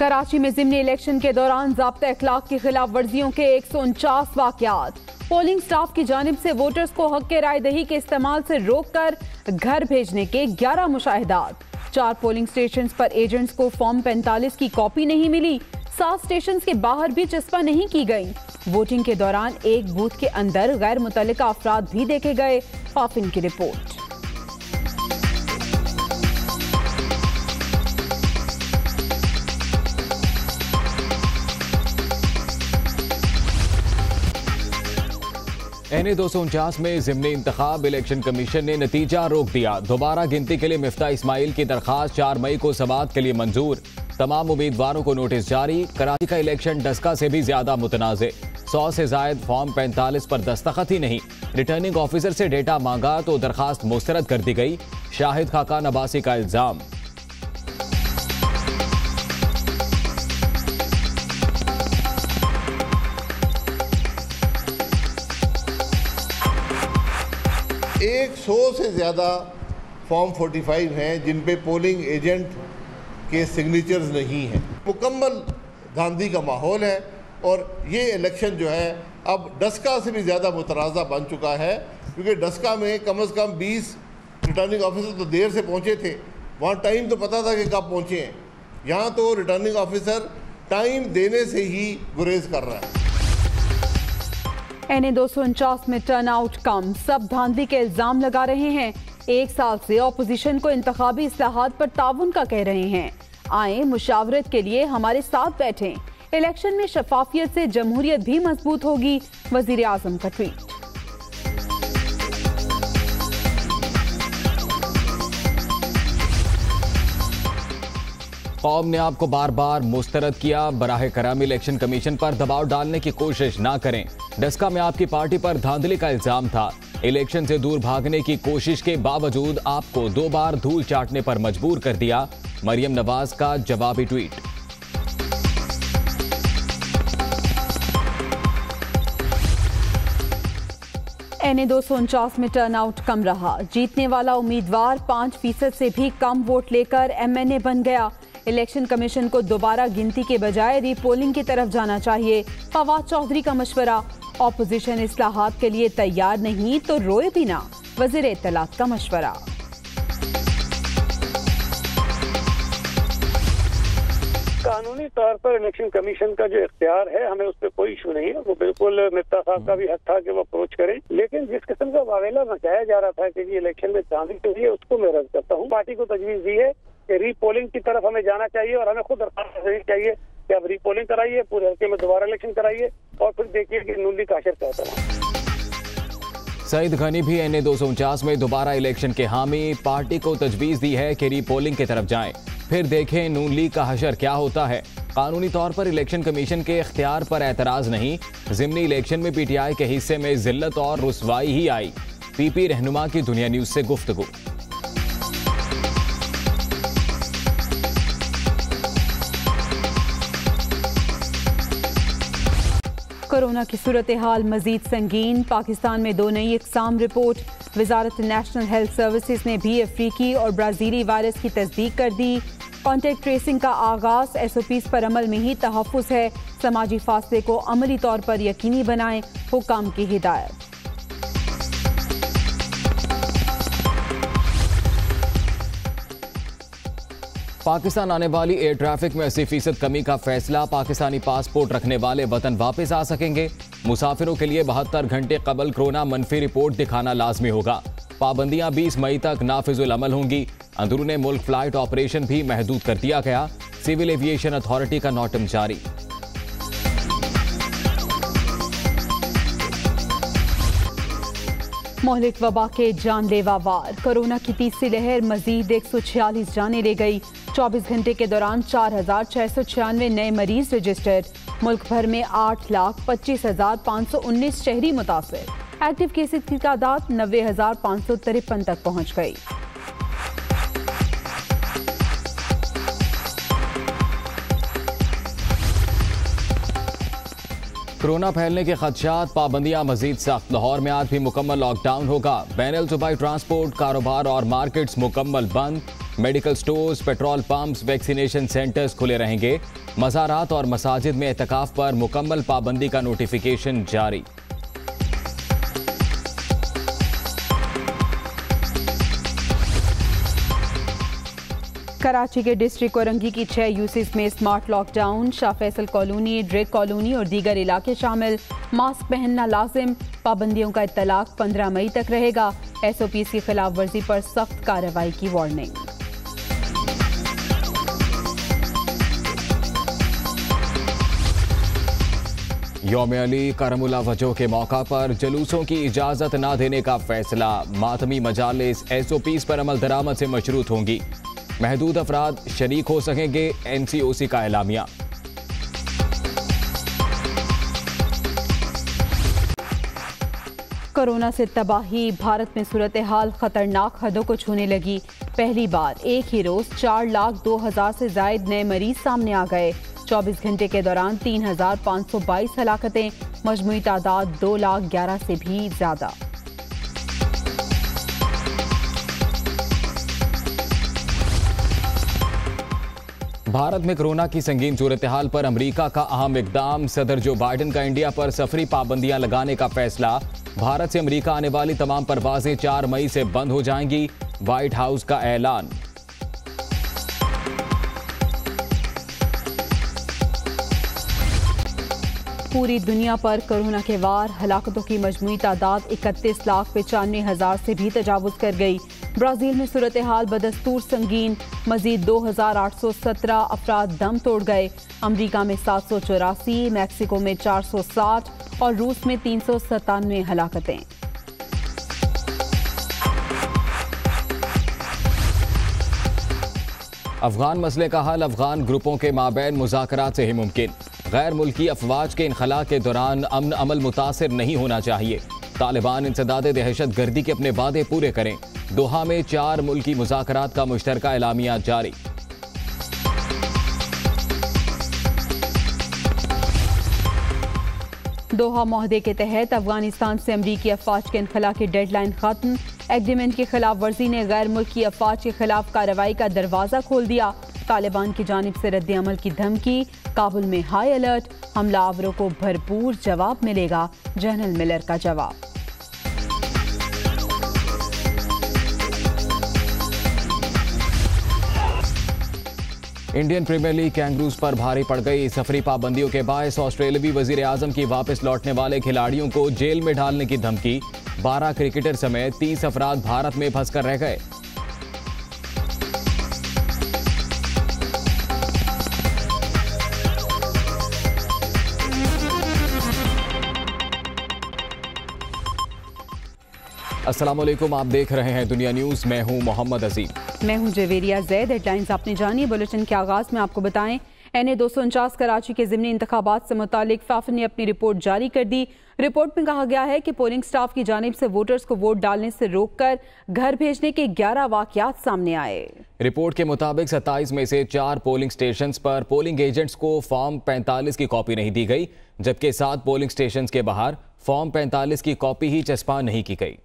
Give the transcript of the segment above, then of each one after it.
कराची में ज़िमनी इलेक्शन के दौरान ज़ाब्ता अखलाक की खिलाफ वर्जियों के 149 वाक़यात। पोलिंग स्टाफ की जानिब से वोटर्स को हक के राय दही के इस्तेमाल से रोककर घर भेजने के 11 मुशाहिदात। 4 पोलिंग स्टेशन पर एजेंट्स को फॉर्म 45 की कॉपी नहीं मिली। 7 स्टेशन के बाहर भी चस्पा नहीं की गई। वोटिंग के दौरान एक बूथ के अंदर गैर मुतल्लिका अफराद भी देखे गए। फाफिन की रिपोर्ट। NA 249 में ज़िमनी इंतखाब इलेक्शन कमीशन ने नतीजा रोक दिया। दोबारा गिनती के लिए मिफ्ता इस्माइल की दरखास्त 4 मई को समाअत के लिए मंजूर। तमाम उम्मीदवारों को नोटिस जारी। कराची का इलेक्शन डस्का से भी ज्यादा मुतनाज़े। 100 से जायद फॉर्म 45 पर दस्तखत ही नहीं। रिटर्निंग ऑफिसर से डेटा मांगा तो दरखास्त मुस्तरद कर दी गई। शाहिद खाका नबासी का इल्जाम। एक 100 से ज़्यादा फॉर्म 45 हैं जिन पे पोलिंग एजेंट के सिग्नेचर्स नहीं हैं। मुकम्मल धांधली का माहौल है और ये इलेक्शन जो है अब डस्का से भी ज़्यादा मुतराज़ा बन चुका है, क्योंकि डस्का में कम से कम 20 रिटर्निंग ऑफिसर तो देर से पहुँचे थे। वहाँ टाइम तो पता था कि कब पहुँचे हैं। यहाँ तो रिटर्निंग ऑफिसर टाइम देने से ही गुरेज कर रहा है। NA 249 में टर्नआउट कम। सब धांधली के इल्जाम लगा रहे हैं। 1 साल से अपोजिशन को इंतखाबी इस्लाहात पर ताउन का कह रहे हैं। आए मुशावरत के लिए हमारे साथ बैठें। इलेक्शन में शफाफियत से जमहूरियत भी मजबूत होगी। वजीर आजम का ट्वीट। कौम ने आपको बार बार मुस्तरद किया। बराह करम इलेक्शन कमीशन पर दबाव डालने की कोशिश ना करें। डस्का में आपकी पार्टी पर धांधली का इल्जाम था। इलेक्शन से दूर भागने की कोशिश के बावजूद आपको 2 बार धूल चाटने पर मजबूर कर दिया। मरियम नवाज का जवाबी ट्वीट। NA 249 में टर्नआउट कम रहा। जीतने वाला उम्मीदवार 5% से भी कम वोट लेकर MNA बन गया। इलेक्शन कमीशन को दोबारा गिनती के बजाय रीपोलिंग की तरफ जाना चाहिए। फवाद चौधरी का मशवरा। ऑपोजिशन इस्लाहात के लिए तैयार नहीं तो रोए भी ना। वज़ीर इत्तलात का मशवरा। कानूनी तौर पर इलेक्शन कमीशन का जो इख्तियार है, हमें उस पर कोई इशू नहीं है। वो बिल्कुल मिफ्ता साहब का भी हक था कि वो अप्रोच करें, लेकिन जिस किस्म का वावेला मचाया जा रहा था कि इलेक्शन में धांधली हुई है, उसको मैं रद्द करता हूँ। पार्टी को तजवीज़ दी है कि रीपोलिंग की तरफ हमें जाना चाहिए और हमें खुद दरख्वास्त देनी चाहिए कि अब रीपोलिंग कराइए, पूरे हल्के में दोबारा इलेक्शन कराइए और फिर देखिए कि नून लीग का असर क्या होता है। सईद गनी भी NA 249 में दोबारा इलेक्शन के हामी। पार्टी को तजवीज़ दी है कि रीपोलिंग की तरफ जाएं, फिर देखें नून लीग का हशर क्या होता है। कानूनी तौर पर इलेक्शन कमीशन के इख्तियार पर एतराज नहीं। ज़िमनी इलेक्शन में PTI के हिस्से में जिल्लत और रुसवाई ही आई। PP रहनुमा की दुनिया न्यूज़ से गुफ्तगू। कोरोना की सूरत हाल मजीद संगीन। पाकिस्तान में 2 नई इकसाम रिपोर्ट। वजारत नेशनल हेल्थ सर्विसेज ने भी अफ्रीकी और ब्राज़ीली वायरस की तस्दीक कर दी। कॉन्टैक्ट ट्रेसिंग का आगाज। SOPs पर अमल में ही तहफ़्फ़ुज़ है। समाजी फासले को अमली तौर पर यकीनी बनाएं। हुकाम की हिदायत। पाकिस्तान आने वाली एयर ट्रैफिक में 80% कमी का फैसला। पाकिस्तानी पासपोर्ट रखने वाले वतन वापस आ सकेंगे। मुसाफिरों के लिए 72 घंटे कबल कोरोना मनफी रिपोर्ट दिखाना लाजमी होगा। पाबंदियां 20 मई तक नाफिजुल अमल होंगी। अंदरूने मुल्क फ्लाइट ऑपरेशन भी महदूद कर दिया गया। सिविल एविएशन अथॉरिटी का नोटिस जारी। मोहलिक वबा के जानलेवा वार। कोरोना की तीसरी लहर मजीद 146 जाने ले गई। 24 घंटे के दौरान 4,696 नए मरीज रजिस्टर्ड। मुल्क भर में 8,25,519 शहरी मुतासर। एक्टिव केसेज की तादाद 90,553 तक पहुँच गई। कोरोना फैलने के खदशात। पाबंदियां मजीद सख्त। लाहौर में आज भी मुकम्मल लॉकडाउन होगा। बैनुल सूबाई ट्रांसपोर्ट, कारोबार और मार्केट्स मुकम्मल बंद। Medical stores, petrol pumps, vaccination centres खुले रहेंगे। मज़ारात और मसाजिद में एतकाफ पर मुकम्मल पाबंदी का नोटिफिकेशन जारी। कराची के डिस्ट्रिक्ट औरंगी की 6 यूसीज में smart lockdown. Shah Faisal colony, Drake colony और दीगर इलाके शामिल। मास्क पहनना लाजिम। पाबंदियों का इत्तलाक 15 मई तक रहेगा। SOPs की खिलाफ वर्जी पर सख्त कार्रवाई की वार्निंग। यौम अली करमुल्ला वजह के मौका पर जुलूसों की इजाजत न देने का फैसला। मातमी मजालिस SOPs पर अमल दरामद से मशरूत होंगी। महदूद अफराद शरीक हो सकेंगे। NCOC का एलामिया। कोरोना से तबाही। भारत में सूरत हाल खतरनाक हदों को छूने लगी। पहली बार एक ही रोज 4,02,000 से जायद नए मरीज सामने आ गए। 24 घंटे के दौरान 3,522 हलाकतें। मजमूई तादाद 2,11,000 से भी ज्यादा। भारत में कोरोना की संगीन सूरत हाल पर अमेरिका का अहम इकदाम। सदर जो बाइडन का इंडिया पर सफरी पाबंदियां लगाने का फैसला। भारत से अमेरिका आने वाली तमाम परवाजें 4 मई से बंद हो जाएंगी। व्हाइट हाउस का ऐलान। पूरी दुनिया पर कोरोना के वार। हलाकतों की मजमूई तादाद 31,95,000 से भी तजावुज कर गई। ब्राजील में सूरत हाल बदस्तूर संगीन। मजीद 2,817 अफराद दम तोड़ गए। अमरीका में 784, मैक्सिको में 460 और रूस में 397 हलाकतें। अफगान मसले का हल अफगान ग्रुपों के माबैन मुज़ाकरात से ही मुमकिन। गैर मुल्की अफवाज के इनखला के दौरान अमन अमल मुतासिर नहीं होना चाहिए। तालिबान इंसदादे दहशत गर्दी के अपने वादे पूरे करें। दोहा में 4 मुल्की मुज़ाकरात का मुश्तरका एलामिया जारी। दोहा मुआहदे के तहत अफगानिस्तान से अमरीकी अफवाज के इनखला की डेडलाइन खत्म। एग्रीमेंट की खिलाफ वर्जी ने गैर मुल्की अफवाज के खिलाफ कार्रवाई का दरवाजा खोल दिया। तालिबान की जानिब से रद्द अमल की धमकी। काबुल में हाई अलर्ट। हमलावरों को भरपूर जवाब मिलेगा। जनरल मिलर का जवाब। इंडियन प्रीमियर लीग कैंगरूज पर भारी पड़ गई। सफरी पाबंदियों के बायस ऑस्ट्रेलियावी वजीर आजम की वापस लौटने वाले खिलाड़ियों को जेल में डालने की धमकी। 12 क्रिकेटर समेत 30 अफराद भारत में फंसकर रह गए। अस्सलामुअलैकुम, आप देख रहे हैं दुनिया न्यूज। मैं हूं मोहम्मद अजीम। मैं हूं जवेरिया जैद। हेडलाइंस आपने जानी। बुलेटिन के आगाज में आपको बताएं, NA 249 कराची के ज़िमनी इंतखाबात से मुतालिक फाफिन ने अपनी रिपोर्ट जारी कर दी। रिपोर्ट में कहा गया है कि पोलिंग स्टाफ की जानिब से वोटर्स को वोट डालने से रोककर घर भेजने के 11 वाकयात सामने आए। रिपोर्ट के मुताबिक 27 में से 4 पोलिंग स्टेशंस पर पोलिंग एजेंट्स को फॉर्म 45 की कॉपी नहीं दी गई, जबकि 7 पोलिंग स्टेशंस के बाहर फॉर्म 45 की कॉपी ही चस्पा नहीं की गई।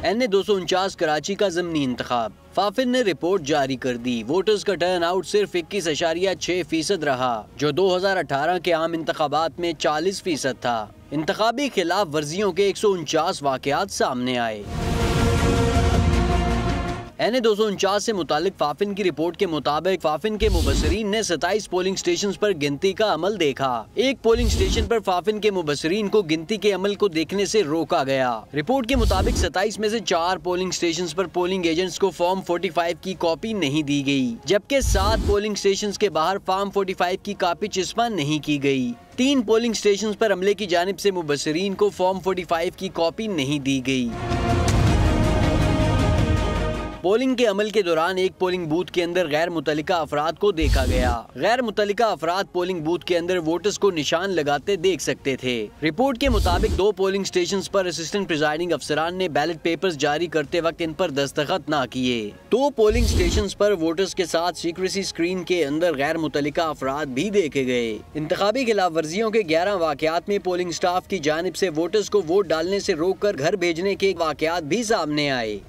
NA 249 कराची का ज़िमनी इंतखाब। फाफिन ने रिपोर्ट जारी कर दी। वोटर्स का टर्न आउट सिर्फ 21.6% रहा, जो 2018 के आम इंतखाबात में 40% था। इंतखाबी खिलाफ वर्जियों के 149 वाकयात सामने आए। NA 249 से मुतालिक फाफिन की रिपोर्ट के मुताबिक फाफिन के मुबसरीन ने 27 पोलिंग स्टेशन पर गिनती का अमल देखा। एक पोलिंग स्टेशन पर फाफिन के मुबसरीन को गिनती के अमल को देखने से रोका गया। रिपोर्ट के मुताबिक 27 में से 4 पोलिंग स्टेशन पर पोलिंग एजेंट्स को फॉर्म 45 की कॉपी नहीं दी गई, जबकि 7 पोलिंग स्टेशन के बाहर फॉर्म 45 की कॉपी चिस्पा नहीं की गई। 3 पोलिंग स्टेशन पर अमले की जानिब से मुबसरीन को फॉर्म 45 की कॉपी नहीं दी गई। पोलिंग के अमल के दौरान एक पोलिंग बूथ के अंदर गैर मुतल्लिका अफराद को देखा गया। गैर मुतल्लिका अफराद पोलिंग बूथ के अंदर वोटर्स को निशान लगाते देख सकते थे। रिपोर्ट के मुताबिक 2 पोलिंग स्टेशन पर असिस्टेंट प्रिजाइडिंग अफसरान ने बैलेट पेपर्स जारी करते वक्त इन पर दस्तखत न किए। 2 पोलिंग स्टेशन पर वोटर्स के साथ सीक्रेसी स्क्रीन के अंदर गैर मुतल्लिका अफराद भी देखे गए। इंतखाबी खिलाफ वर्जियों के 11 वाकयात में पोलिंग स्टाफ की जानिब से वोटर्स को वोट डालने से रोककर घर भेजने के वाकयात भी सामने आए।